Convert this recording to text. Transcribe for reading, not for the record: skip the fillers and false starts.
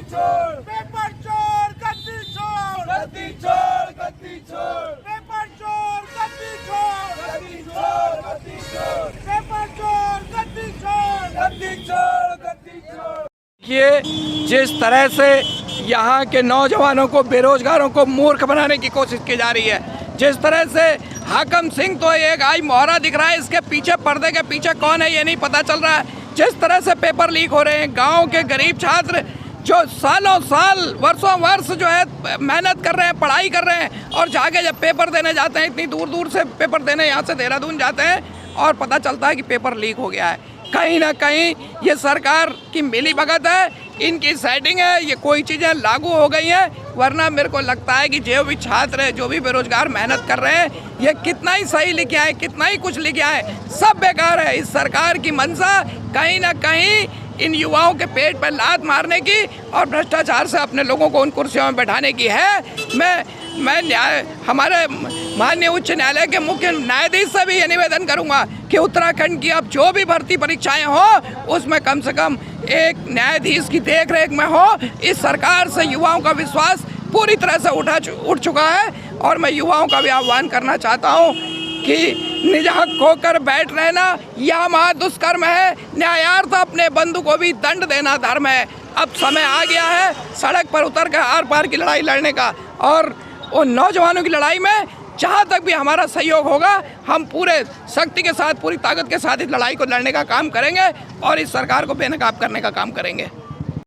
छोड़, पेपर चोर गद्दी छोड़, गद्दी छोड़, गद्दी छोड़, पेपर चोर गद्दी छोड़, गद्दी छोड़, गद्दी छोड़, पेपर चोर गद्दी छोड़, गद्दी छोड़, गद्दी छोड़। देखिए, जिस तरह से यहाँ के नौजवानों को, बेरोजगारों को मूर्ख बनाने की कोशिश की जा रही है, जिस तरह से हाकम सिंह तो एक आई मोहरा दिख रहा है, इसके पीछे, पर्दे के पीछे कौन है ये नहीं पता चल रहा है। जिस तरह से पेपर लीक हो रहे हैं, गांव के गरीब छात्र जो सालों साल, वर्षों वर्ष जो है मेहनत कर रहे हैं, पढ़ाई कर रहे हैं, और जाके जब पेपर देने जाते हैं, इतनी दूर दूर से पेपर देने यहाँ से देहरादून जाते हैं और पता चलता है कि पेपर लीक हो गया है। कहीं ना कहीं ये सरकार की मिली भगत है, इनकी सेटिंग है, ये कोई चीज़ें लागू हो गई हैं। वरना मेरे को लगता है कि जो भी छात्र है, जो भी बेरोजगार मेहनत कर रहे हैं, ये कितना ही सही लिखे आए, कितना ही कुछ लिखे आए, सब बेकार है। इस सरकार की मंशा कहीं ना कहीं इन युवाओं के पेट पर लात मारने की और भ्रष्टाचार से अपने लोगों को उन कुर्सियों में बैठाने की है। मैं हमारे माननीय उच्च न्यायालय के मुख्य न्यायाधीश से भी ये निवेदन करूंगा कि उत्तराखंड की अब जो भी भर्ती परीक्षाएं हो, उसमें कम से कम एक न्यायाधीश की देखरेख में हो। इस सरकार से युवाओं का विश्वास पूरी तरह से उठ चुका है और मैं युवाओं का भी आह्वान करना चाहता हूँ कि निज हक होकर बैठ रहना यह महादुष्कर्म है। न्यायार्थ अपने बंधु को भी दंड देना धर्म है। अब समय आ गया है सड़क पर उतर कर आर पार की लड़ाई लड़ने का, और उन नौजवानों की लड़ाई में जहाँ तक भी हमारा सहयोग होगा, हम पूरे शक्ति के साथ, पूरी ताकत के साथ इस लड़ाई को लड़ने का काम करेंगे और इस सरकार को बेनकाब करने का काम करेंगे।